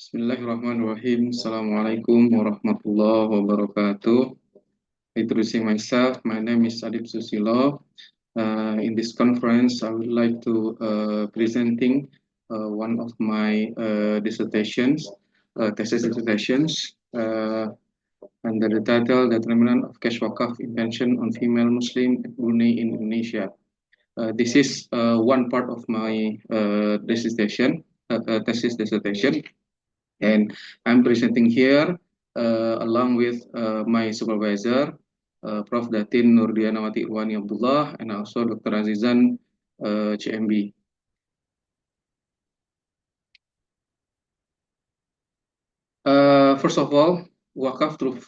Bismillahirrahmanirrahim. Assalamualaikum warahmatullahi wabarakatuh. Introducing myself, my name is Adib Susilo. In this conference, I would like to presenting one of my dissertations, thesis dissertations, under the title "Determinant of Cash Wakaf Invention on Female Muslim Brunei in Indonesia." This is one part of my dissertation, thesis dissertation. And I'm presenting here along with my supervisor, Prof. Datin Nurdianawati Irwani Abdullah, and also Dr. Azizan CMB. First of all, Wakaf through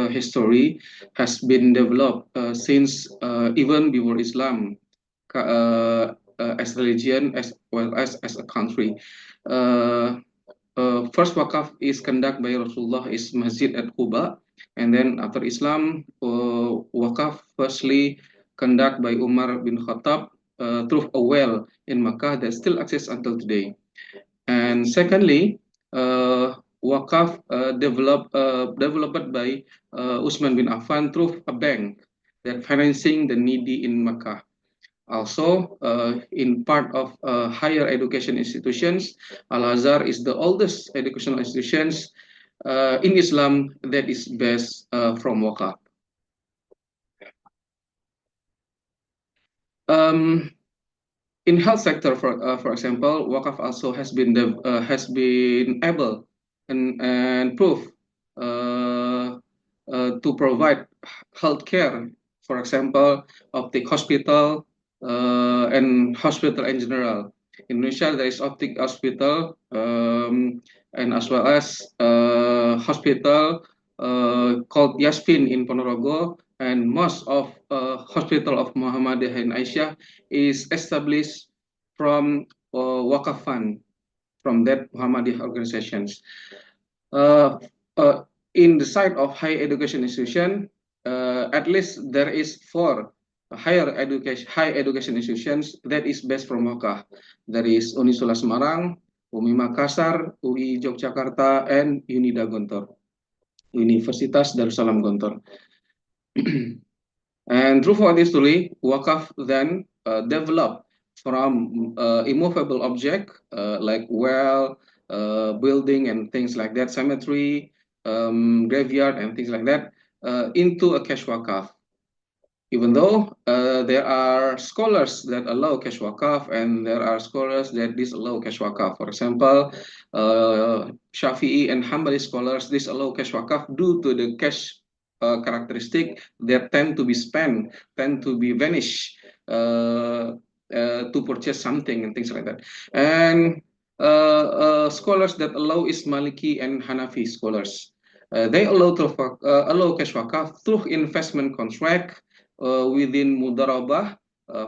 history has been developed since even before Islam as religion as well as a country. Uh, First wakaf is conducted by Rasulullah is Masjid at Quba, and then after Islam, wakaf firstly conducted by Umar bin Khattab through a well in Makkah that still exists until today. And secondly, wakaf developed by Usman bin Affan through a bank that financing the needy in Makkah. Also, in part of higher education institutions, Al-Azhar is the oldest educational institutions in Islam that is based from Wakaf. In health sector, for example, Wakaf also has been able and proof to provide healthcare, for example, optic hospital and hospital in general. In Indonesia, there is optic hospital and as well as hospital called Yasmin in Ponorogo, and most of hospital of Muhammadiyah in Asia is established from Wakaf Fund, from that Muhammadiyah organizations. Uh, in the side of higher education institution, at least there is four high education institutions that is based from Wakaf. There is Unisula Semarang, UMI Makassar, UI Yogyakarta, and Unida Gontor, Universitas Darussalam Gontor. And through for history, Wakaf then developed from immovable object like well, building and things like that, cemetery, graveyard and things like that, into a cash wakaf. Even though there are scholars that allow cash wakaf and there are scholars that disallow cash wakaf. For example, Shafi'i and Hanbali scholars disallow cash wakaf due to the cash characteristic that tend to be spent, tend to be vanish to purchase something and things like that. And scholars that allow is Maliki and Hanafi scholars. They allow cash wakaf through investment contract within Mudarabah,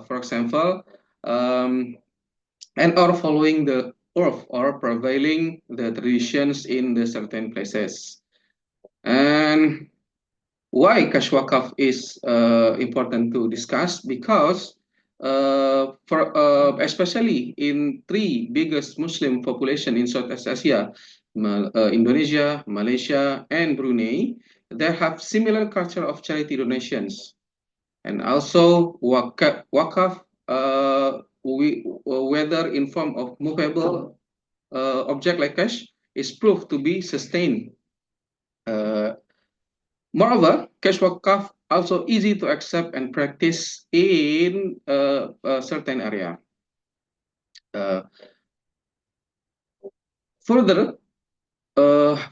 for example, and or following the urf or prevailing the traditions in the certain places. And why cash wakaf is important to discuss? Because especially in three biggest Muslim population in Southeast Asia, Indonesia, Malaysia, and Brunei, they have similar culture of charity donations. And also wakaf, whether in form of movable object like cash, is proved to be sustained. Moreover, cash wakaf also easy to accept and practice in a certain area. Further,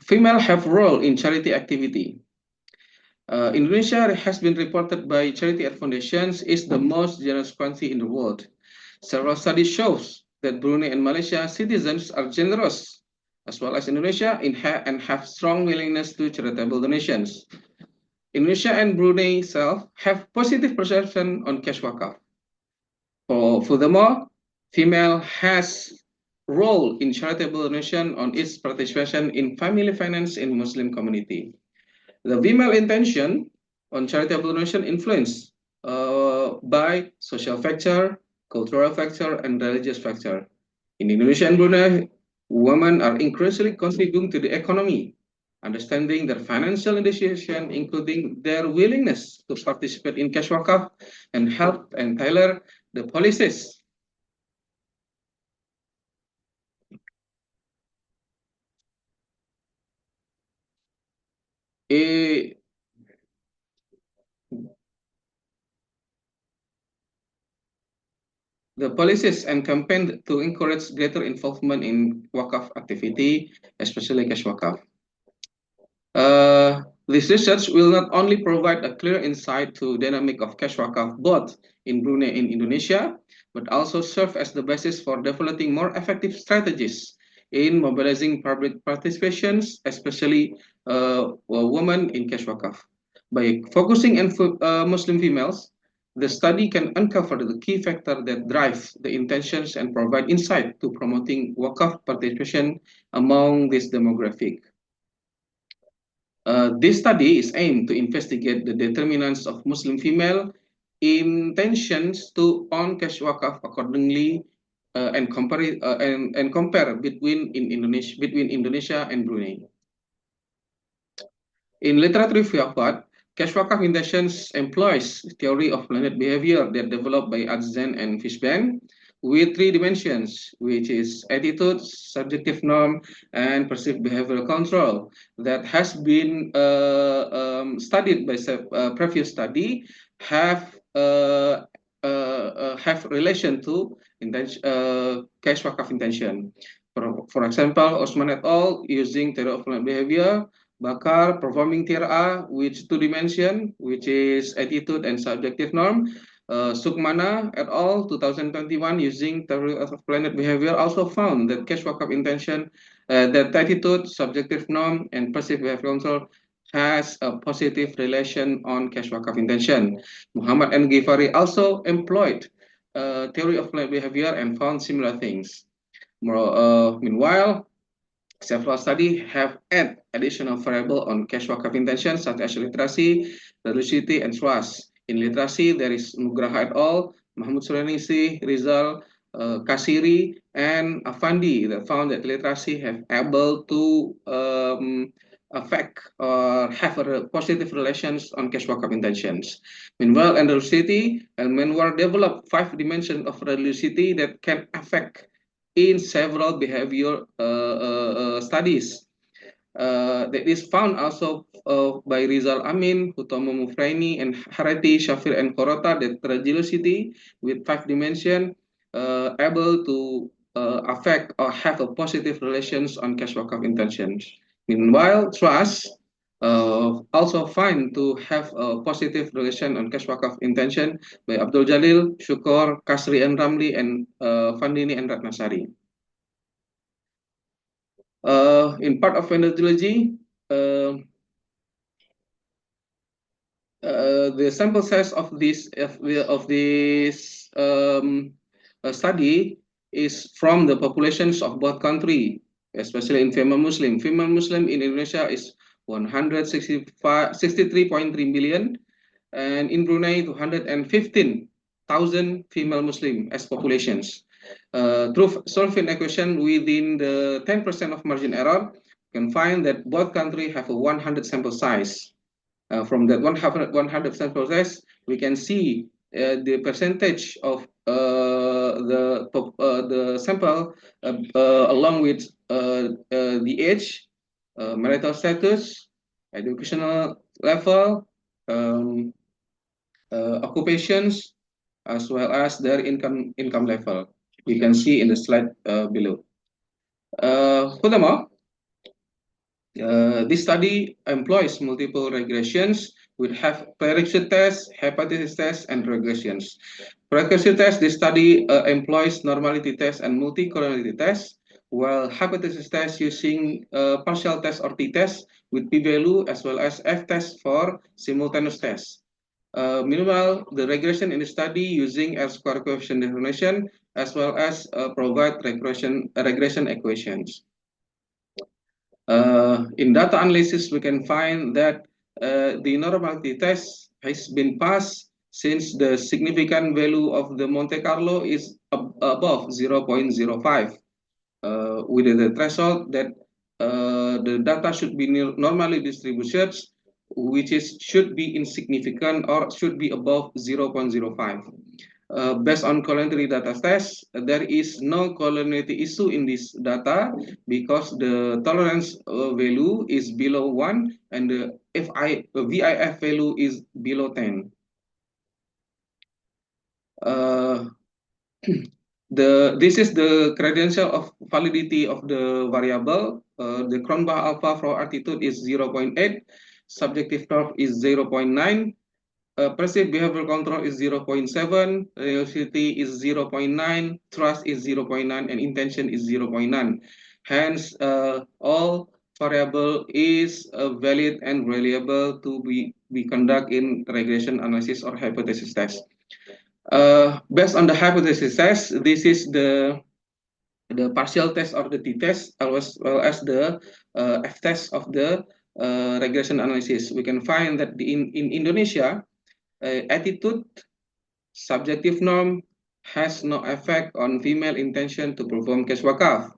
female have role in charity activity. Indonesia has been reported by Charity Aid Foundations is the most generous country in the world. Several studies shows that Brunei and Malaysia citizens are generous, as well as Indonesia, and have strong willingness to charitable donations. Indonesia and Brunei itself have positive perception on cash wakaf. Furthermore, female has role in charitable donation on its participation in family finance in Muslim community. The female intention on charitable donation influenced by social factor, cultural factor, and religious factor. In Indonesia and Brunei, Women are increasingly contributing to the economy, understanding their financial decision, including their willingness to participate in cash wakaf and help and tailor the policies. A, the policies and campaign to encourage greater involvement in wakaf activity, especially cash wakaf. This research will not only provide a clear insight to dynamic of cash wakaf both in Brunei and Indonesia, but also serve as the basis for developing more effective strategies in mobilizing public participations, especially women in cash wakaf. By focusing on Muslim females, the study can uncover the key factor that drives the intentions and provide insight to promoting wakaf participation among this demographic. This study is aimed to investigate the determinants of Muslim female intentions to own cash wakaf accordingly and compare between Indonesia and Brunei. In literature review of what cash wakaf intentions employs theory of planet behavior that developed by Adzen and Fishbane with three dimensions, which is attitude, subjective norm, and perceived behavioral control, that has been studied by previous study, have relation to cash wakaf intention. For example, Osman et al. Using theory of behavior, Bakar performing tier A with two dimension, which is attitude and subjective norm. Sukmana et al. 2021 using theory of planet behavior also found that cash wakaf intention, that attitude, subjective norm, and perceived behavior control has a positive relation on cash wakaf intention. Muhammad and Ghifari also employed theory of planet behavior and found similar things. Meanwhile, several studies have added additional variable on cash wakaf intention, such as literacy, religiosity, and trust. In literacy, there is Nugraha et al., Mahmud Suranisi, Rizal, Kasiri, and Afandi that found that literacy have able to affect or have a positive relations on cash wakaf intentions. Meanwhile, in religiosity, and Menwar developed 5 dimensions of religiosity that can affect in several behavior studies. That is found also by Rizal Amin, Hutomo Mufraini, and Harati, Shafir, and Korota, that religiosity with 5 dimension able to affect or have a positive relations on cash wakaf intentions. Meanwhile, trust also find to have a positive relation on cash wakaf intention by Abdul Jalil, Syukor, Kasri, and Ramli, and Fandini and Ratnasari. In part of methodology, the sample size of this study is from the populations of both country, especially in female Muslim. Female Muslim in Indonesia is 163.3 million, and in Brunei 215,000 female Muslim as populations. Through solving equation within the 10% of margin error, you can find that both countries have a 100 sample size. From that 100 sample size, we can see the percentage of the sample along with the age, marital status, educational level, occupations, as well as their income level. We can see in the slide below. Furthermore, this study employs multiple regressions which have prerequisite tests, hypothesis tests, and regressions. Prerequisite tests, this study employs normality tests and multi-collinearity tests, while hypothesis tests using partial test or t-test with p-value as well as f-test for simultaneous tests. Meanwhile, the regression in the study using R-square coefficient determination as well as provide regression equations. In data analysis, we can find that the normality test has been passed since the significant value of the Monte Carlo is above 0.05. with the threshold that the data should be normally distributed, which is should be insignificant or should be above 0.05. Based on collinearity data test, there is no collinearity issue in this data because the tolerance value is below 1 and the VIF value is below 10. Uh, this is the credential of validity of the variable. The Cronbach alpha for altitude is 0.8, subjective curve is 0.9, perceived behavior control is 0.7, reliability is 0.9, trust is 0.9, and intention is 0.9. Hence, all variable is valid and reliable to be conduct in regression analysis or hypothesis test. Based on the hypothesis test, this is the partial test of the t-test as well as the f-test of the regression analysis. We can find that in Indonesia, attitude, subjective norm has no effect on female intention to perform cash wakaf.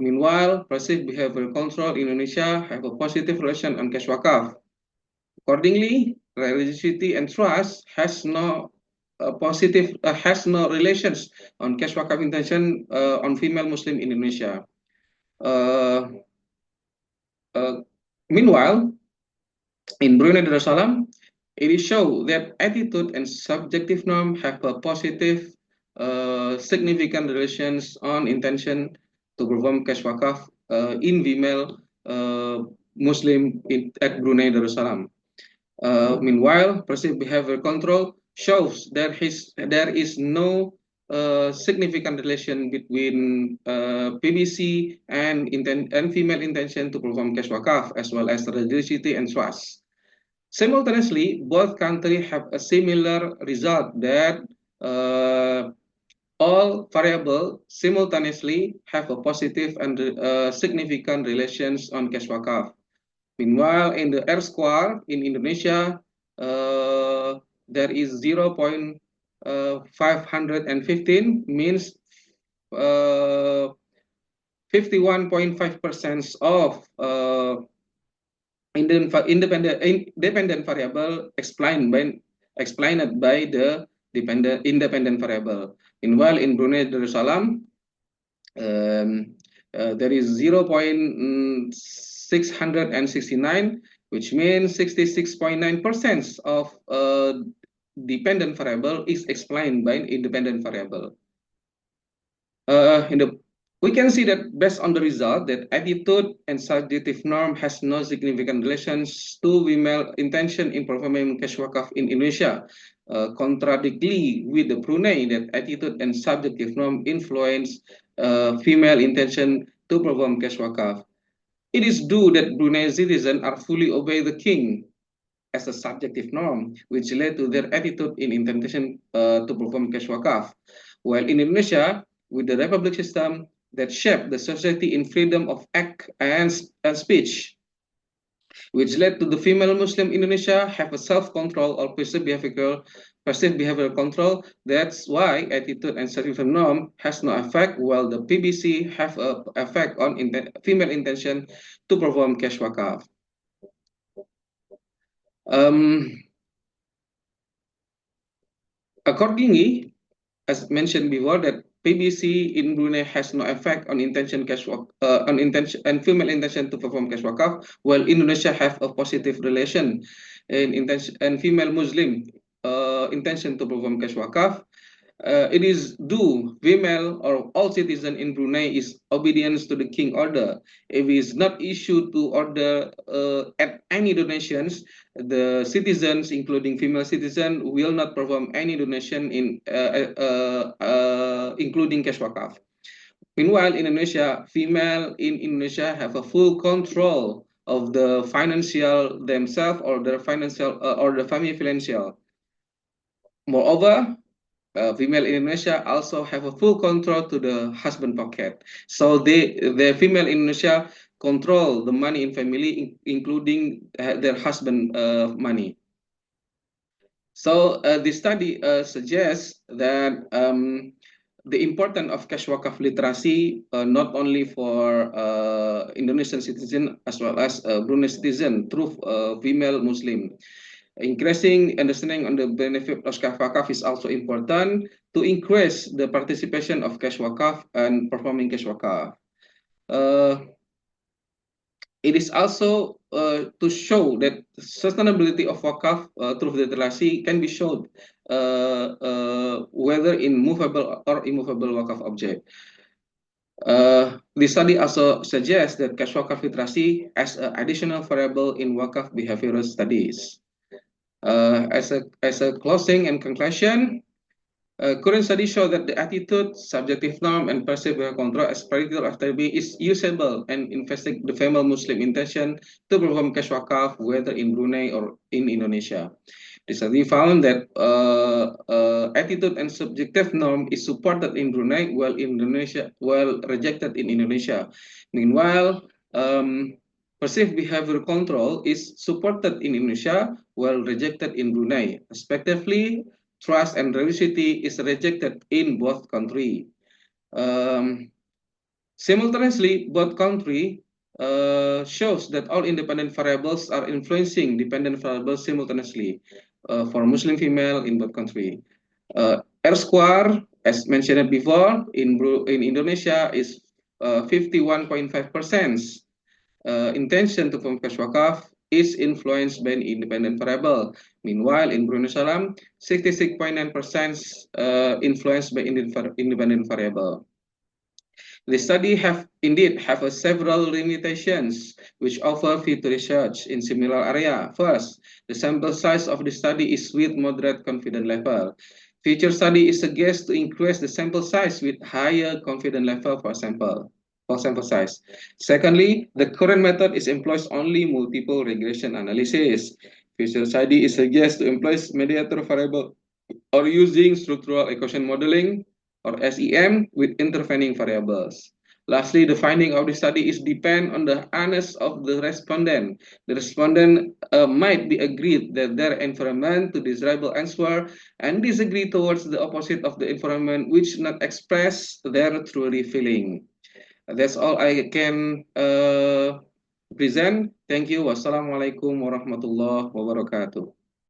Meanwhile, perceived behavior control in Indonesia have a positive relation on cash wakaf. Accordingly, religiosity and trust has no has no relations on cash wakaf intention on female Muslim in Indonesia. Uh, uh, Meanwhile, in Brunei Darussalam, it is shown that attitude and subjective norm have a positive, significant relations on intention to perform cash wakaf in female Muslim at Brunei Darussalam. Meanwhile, perceived behavior control shows there is no significant relation between PBC and female intention to perform cash wakaf, as well as religiosity and trust. Simultaneously, both countries have a similar result that all variables simultaneously have a positive and significant relations on cash wakaf. Meanwhile, in the R square in Indonesia, there is 0.515 means 51.5% of independent variable explained by the independent variable. Meanwhile, in Brunei Darussalam, there is 0.669, which means 66.9% of dependent variable is explained by an independent variable. We can see that based on the result that attitude and subjective norm has no significant relations to female intention in performing cash wakaf in Indonesia, contradictory with the Brunei that attitude and subjective norm influence female intention to perform cash wakaf. It is due that Brunei citizens are fully obey the king as a subjective norm, which led to their attitude in intention to perform cash wakaf. While in Indonesia, with the republic system that shaped the society in freedom of act and speech, which led to the female Muslim Indonesia have a self-control or perceived behavioral control. That's why attitude and subjective norm has no effect, while the PBC have a effect on female intention to perform cash wakaf. Accordingly, as mentioned before, that PBC in Brunei has no effect on intention on intention and female intention to perform cash wakaf, while Indonesia have a positive relation in intention and female Muslim intention to perform cash wakaf. It is due female or all citizen in Brunei is obedience to the king order. If it is not issued to order at any donations, the citizens, including female citizen, will not perform any donation in including cash wakaf. Meanwhile, in Indonesia, female in Indonesia have a full control of the financial themselves or their financial or the family financial. Moreover, female in Indonesia also have a full control to the husband pocket. So the female in Indonesia control the money in family, including their husband money. So the study suggests that the importance of cash wakaf literacy, not only for Indonesian citizen as well as Brunei citizen through female Muslim. Increasing understanding on the benefit of cash wakaf is also important to increase the participation of cash wakaf and performing cash wakaf. It is also to show that sustainability of wakaf through the literasi can be shown whether in movable or immovable wakaf object. The study also suggests that cash wakaf literasi as an additional variable in wakaf behavioral studies. As a closing and conclusion, current studies show that the attitude, subjective norm, and perceived behavior control as predictor of therapy is usable and investigate the female Muslim intention to perform cash wakaf, whether in Brunei or in Indonesia. The study found that attitude and subjective norm is supported in Brunei, while rejected in Indonesia. Meanwhile, perceived behavior control is supported in Indonesia, while rejected in Brunei. Respectively, trust and reliability is rejected in both countries. Simultaneously, both countries shows that all independent variables are influencing dependent variables simultaneously for Muslim female in both countries. R square, as mentioned before, in Indonesia is 51.5%. Intention to form cash wakaf is influenced by an independent variable. Meanwhile, in Brunei Darussalam, 66.9% influenced by independent variable. The study indeed have several limitations which offer future research in similar area. First, the sample size of the study is with moderate confidence level. Future study is suggested to increase the sample size with higher confidence level for sample size. Secondly, the current method is employs only multiple regression analysis. Future study is suggested to employ mediator variable or using structural equation modeling or SEM with intervening variables. Lastly, the finding of the study is depend on the honest of the respondent. The respondent might be agreed that their environment to desirable answer and disagree towards the opposite of the environment which not express their truly feeling. That's all I can present. Thank you. Wassalamualaikum warahmatullahi wabarakatuh.